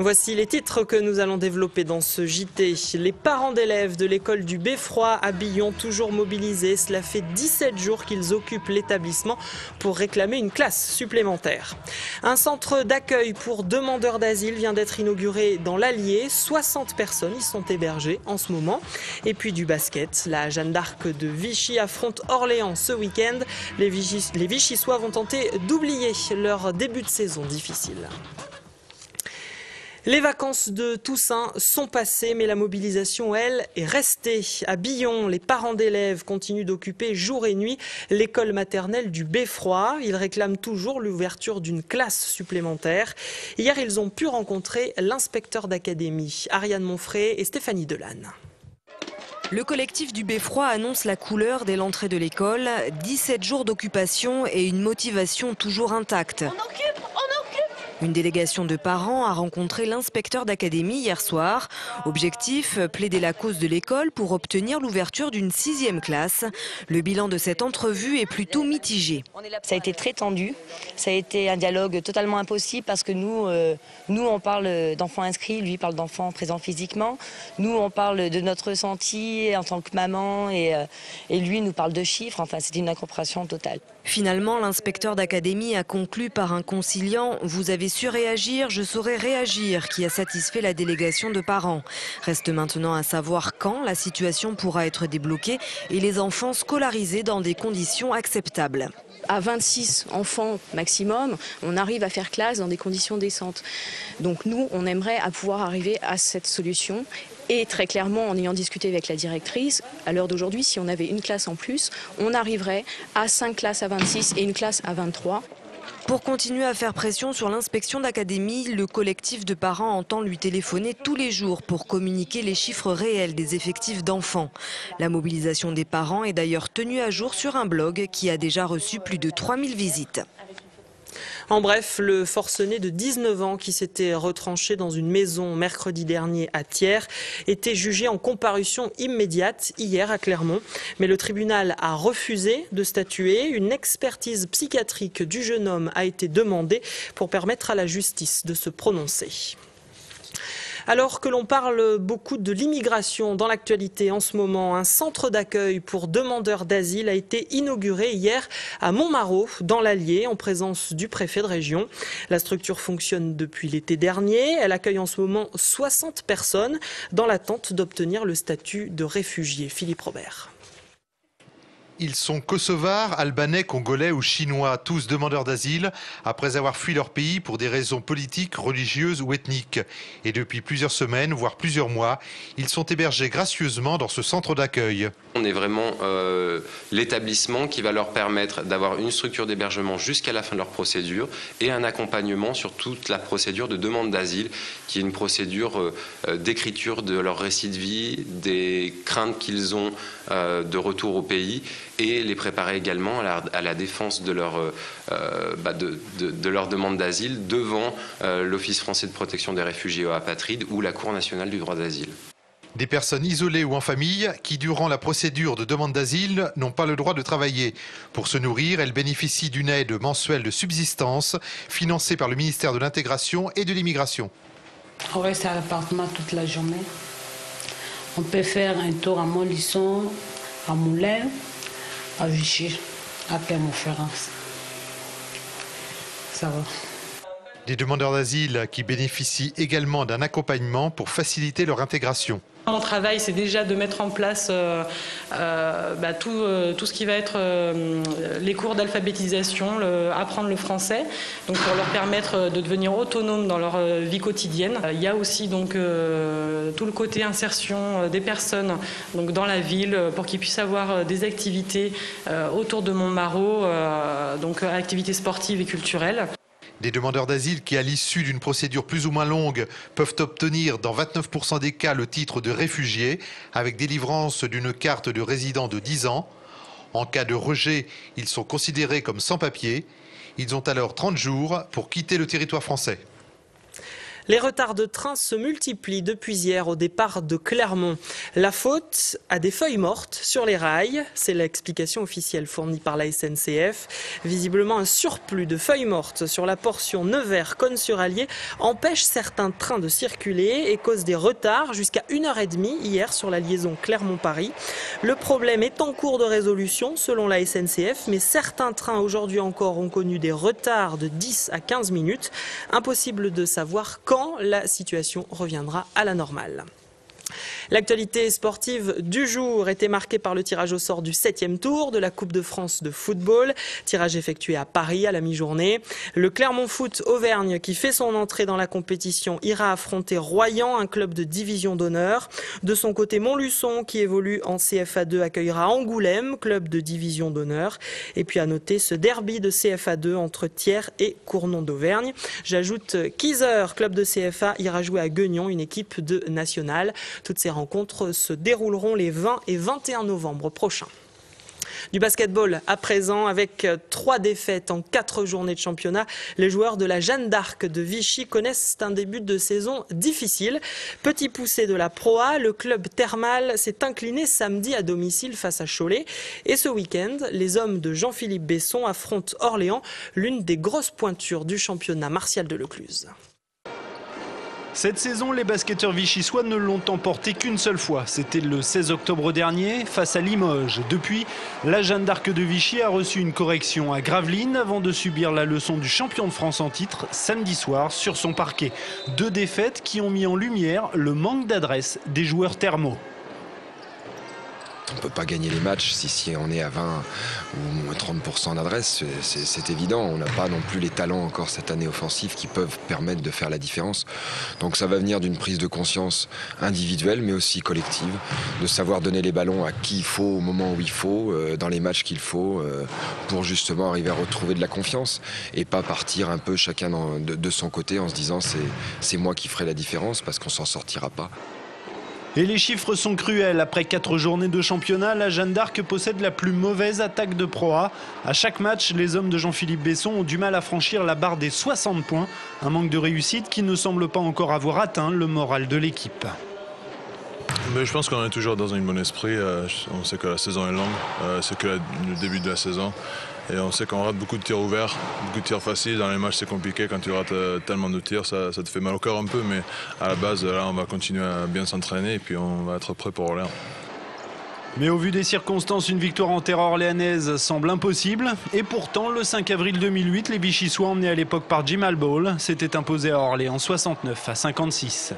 Voici les titres que nous allons développer dans ce JT. Les parents d'élèves de l'école du Beffroi à Billon, toujours mobilisés. Cela fait 17 jours qu'ils occupent l'établissement pour réclamer une classe supplémentaire. Un centre d'accueil pour demandeurs d'asile vient d'être inauguré dans l'Allier. 60 personnes y sont hébergées en ce moment. Et puis du basket. La Jeanne d'Arc de Vichy affronte Orléans ce week-end. Les Vichysois vont tenter d'oublier leur début de saison difficile. Les vacances de Toussaint sont passées, mais la mobilisation, elle, est restée. À Billon, les parents d'élèves continuent d'occuper jour et nuit l'école maternelle du Beffroi. Ils réclament toujours l'ouverture d'une classe supplémentaire. Hier, ils ont pu rencontrer l'inspecteur d'académie, Ariane Monfray et Stéphanie Delanne. Le collectif du Beffroi annonce la couleur dès l'entrée de l'école. 17 jours d'occupation et une motivation toujours intacte. Une délégation de parents a rencontré l'inspecteur d'académie hier soir. Objectif, plaider la cause de l'école pour obtenir l'ouverture d'une 6e classe. Le bilan de cette entrevue est plutôt mitigé. Ça a été très tendu. Ça a été un dialogue totalement impossible parce que nous on parle d'enfants inscrits, lui parle d'enfants présents physiquement. Nous, on parle de notre ressenti en tant que maman et lui nous parle de chiffres. Enfin, c'était une incompréhension totale. Finalement, l'inspecteur d'académie a conclu par un conciliant « Vous avez su réagir, je saurai réagir » qui a satisfait la délégation de parents. Reste maintenant à savoir quand la situation pourra être débloquée et les enfants scolarisés dans des conditions acceptables. À 26 enfants maximum, on arrive à faire classe dans des conditions décentes. Donc nous, on aimerait pouvoir arriver à cette solution. Et très clairement, en ayant discuté avec la directrice, à l'heure d'aujourd'hui, si on avait une classe en plus, on arriverait à 5 classes à 26 et une classe à 23. Pour continuer à faire pression sur l'inspection d'académie, le collectif de parents entend lui téléphoner tous les jours pour communiquer les chiffres réels des effectifs d'enfants. La mobilisation des parents est d'ailleurs tenue à jour sur un blog qui a déjà reçu plus de 3000 visites. En bref, le forcené de 19 ans qui s'était retranché dans une maison mercredi dernier à Thiers était jugé en comparution immédiate hier à Clermont. Mais le tribunal a refusé de statuer. Une expertise psychiatrique du jeune homme a été demandée pour permettre à la justice de se prononcer. Alors que l'on parle beaucoup de l'immigration dans l'actualité en ce moment, un centre d'accueil pour demandeurs d'asile a été inauguré hier à Montmarault, dans l'Allier, en présence du préfet de région. La structure fonctionne depuis l'été dernier. Elle accueille en ce moment 60 personnes dans l'attente d'obtenir le statut de réfugié. Philippe Robert. Ils sont kosovars, albanais, congolais ou chinois, tous demandeurs d'asile, après avoir fui leur pays pour des raisons politiques, religieuses ou ethniques. Et depuis plusieurs semaines, voire plusieurs mois, ils sont hébergés gracieusement dans ce centre d'accueil. On est vraiment l'établissement qui va leur permettre d'avoir une structure d'hébergement jusqu'à la fin de leur procédure et un accompagnement sur toute la procédure de demande d'asile, qui est une procédure d'écriture de leur récit de vie, des craintes qu'ils ont de retour au pays, et les préparer également à la défense de leur demande d'asile devant l'Office français de protection des réfugiés et apatrides ou la Cour nationale du droit d'asile. Des personnes isolées ou en famille qui, durant la procédure de demande d'asile, n'ont pas le droit de travailler. Pour se nourrir, elles bénéficient d'une aide mensuelle de subsistance financée par le ministère de l'Intégration et de l'Immigration. On reste à l'appartement toute la journée. On peut faire un tour à Montlisson, à Moulins, à Vichy, à Clermont-Ferrand. Ça va. Des demandeurs d'asile qui bénéficient également d'un accompagnement pour faciliter leur intégration. Mon travail, c'est déjà de mettre en place tout ce qui va être les cours d'alphabétisation, apprendre le français, donc pour leur permettre de devenir autonomes dans leur vie quotidienne. Il y a aussi donc tout le côté insertion des personnes donc dans la ville pour qu'ils puissent avoir des activités autour de Montmarault, donc activités sportives et culturelles. Des demandeurs d'asile qui, à l'issue d'une procédure plus ou moins longue, peuvent obtenir dans 29% des cas le titre de réfugié, avec délivrance d'une carte de résident de 10 ans. En cas de rejet, ils sont considérés comme sans papier. Ils ont alors 30 jours pour quitter le territoire français. Les retards de train se multiplient depuis hier au départ de Clermont. La faute à des feuilles mortes sur les rails. C'est l'explication officielle fournie par la SNCF. Visiblement, un surplus de feuilles mortes sur la portion Nevers-Cosne-sur-Allier empêche certains trains de circuler et cause des retards jusqu'à 1h30 hier sur la liaison Clermont-Paris. Le problème est en cours de résolution selon la SNCF, mais certains trains aujourd'hui encore ont connu des retards de 10 à 15 minutes. Impossible de savoir quand la situation reviendra à la normale. L'actualité sportive du jour était marquée par le tirage au sort du 7e tour de la Coupe de France de football. Tirage effectué à Paris à la mi-journée. Le Clermont Foot Auvergne, qui fait son entrée dans la compétition, ira affronter Royan, un club de division d'honneur. De son côté, Montluçon, qui évolue en CFA2, accueillera Angoulême, club de division d'honneur. Et puis à noter ce derby de CFA2 entre Thiers et Cournon d'Auvergne. J'ajoute qu'Yser, club de CFA, ira jouer à Guignon, une équipe de nationale. Toutes ces rencontres se dérouleront les 20 et 21 novembre prochains. Du basketball à présent, avec 3 défaites en 4 journées de championnat, les joueurs de la Jeanne d'Arc de Vichy connaissent un début de saison difficile. Petit poussé de la Pro A, le club thermal s'est incliné samedi à domicile face à Cholet. Et ce week-end, les hommes de Jean-Philippe Besson affrontent Orléans, l'une des grosses pointures du championnat Martial de Lecluse. Cette saison, les basketteurs vichysois ne l'ont emporté qu'une seule fois. C'était le 16 octobre dernier, face à Limoges. Depuis, la Jeanne d'Arc de Vichy a reçu une correction à Gravelines avant de subir la leçon du champion de France en titre samedi soir sur son parquet. 2 défaites qui ont mis en lumière le manque d'adresse des joueurs thermaux. On ne peut pas gagner les matchs si on est à 20 ou 30% d'adresse, c'est évident. On n'a pas non plus les talents encore cette année offensifs qui peuvent permettre de faire la différence. Donc ça va venir d'une prise de conscience individuelle mais aussi collective, de savoir donner les ballons à qui il faut au moment où il faut, dans les matchs qu'il faut, pour justement arriver à retrouver de la confiance et pas partir un peu chacun de son côté en se disant c'est moi qui ferai la différence parce qu'on s'en sortira pas. Et les chiffres sont cruels. Après 4 journées de championnat, la Jeanne d'Arc possède la plus mauvaise attaque de Pro A. À chaque match, les hommes de Jean-Philippe Besson ont du mal à franchir la barre des 60 points. Un manque de réussite qui ne semble pas encore avoir atteint le moral de l'équipe. Mais je pense qu'on est toujours dans un bon esprit. On sait que la saison est longue. C'est que le début de la saison. Et on sait qu'on rate beaucoup de tirs ouverts, beaucoup de tirs faciles. Dans les matchs, c'est compliqué. Quand tu rates tellement de tirs, ça te fait mal au cœur un peu. Mais à la base, là, on va continuer à bien s'entraîner et puis on va être prêt pour Orléans. Mais au vu des circonstances, une victoire en terre orléanaise semble impossible. Et pourtant, le 5 avril 2008, les Vichysois, emmenés à l'époque par Jim Alball, s'étaient imposés à Orléans 69-56.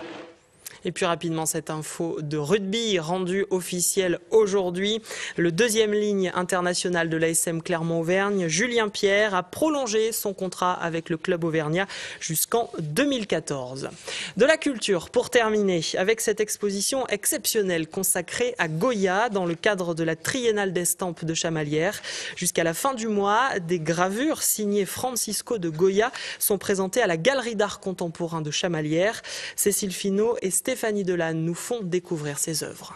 Et puis rapidement, cette info de rugby rendue officielle aujourd'hui. Le 2e ligne international de l'ASM Clermont-Auvergne, Julien Pierre, a prolongé son contrat avec le club auvergnat jusqu'en 2014. De la culture, pour terminer, avec cette exposition exceptionnelle consacrée à Goya dans le cadre de la Triennale d'Estampes de Chamalières. Jusqu'à la fin du mois, des gravures signées Francisco de Goya sont présentées à la Galerie d'art contemporain de Chamalières. Cécile Finot et Stéphanie Delanne nous font découvrir ses œuvres.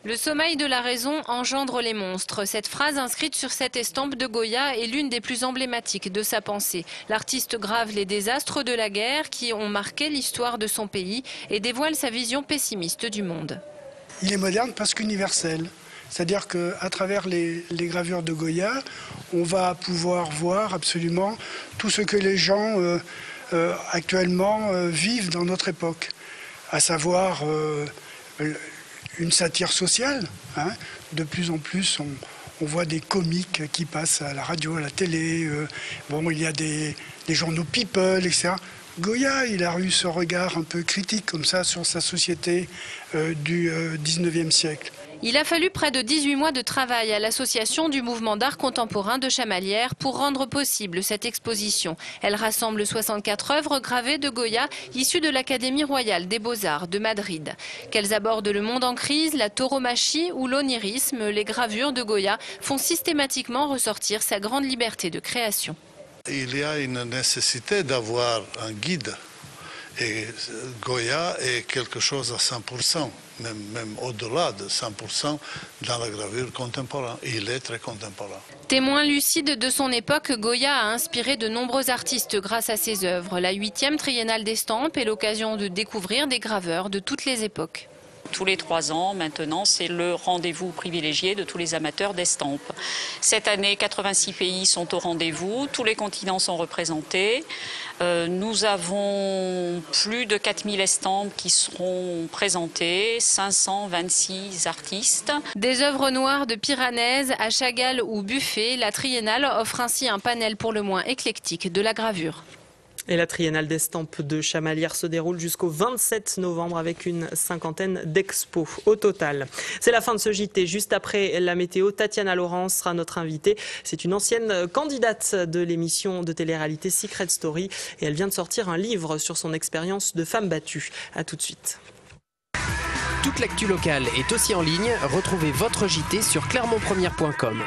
Le sommeil de la raison engendre les monstres. Cette phrase inscrite sur cette estampe de Goya est l'une des plus emblématiques de sa pensée. L'artiste grave les désastres de la guerre qui ont marqué l'histoire de son pays et dévoile sa vision pessimiste du monde. Il est moderne parce qu'universel. C'est-à-dire qu'à travers les gravures de Goya, on va pouvoir voir absolument tout ce que les gens actuellement vivent dans notre époque. À savoir une satire sociale. Hein. De plus en plus, on voit des comiques qui passent à la radio, à la télé. Bon, il y a des journaux People, etc. Goya, il a eu ce regard un peu critique comme ça sur sa société du 19e siècle. Il a fallu près de 18 mois de travail à l'association du mouvement d'art contemporain de Chamalières pour rendre possible cette exposition. Elle rassemble 64 œuvres gravées de Goya issues de l'Académie royale des beaux-arts de Madrid. Qu'elles abordent le monde en crise, la tauromachie ou l'onirisme, les gravures de Goya font systématiquement ressortir sa grande liberté de création. Il y a une nécessité d'avoir un guide. Et Goya est quelque chose à 100%. même au-delà de 100% dans la gravure contemporaine. Et il est très contemporain. Témoin lucide de son époque, Goya a inspiré de nombreux artistes grâce à ses œuvres. La 8e triennale d'estampes est l'occasion de découvrir des graveurs de toutes les époques. Tous les 3 ans, maintenant, c'est le rendez-vous privilégié de tous les amateurs d'estampes. Cette année, 86 pays sont au rendez-vous, tous les continents sont représentés. Nous avons plus de 4000 estampes qui seront présentées, 526 artistes. Des œuvres noires de Piranèse à Chagall ou Buffet, la triennale offre ainsi un panel pour le moins éclectique de la gravure. Et la triennale d'estampes de Chamalières se déroule jusqu'au 27 novembre avec une 50aine d'expos au total. C'est la fin de ce JT. Juste après la météo, Tatiana Laurent sera notre invitée. C'est une ancienne candidate de l'émission de télé-réalité Secret Story et elle vient de sortir un livre sur son expérience de femme battue. À tout de suite. Toute l'actu locale est aussi en ligne. Retrouvez votre JT sur clermontpremière.com.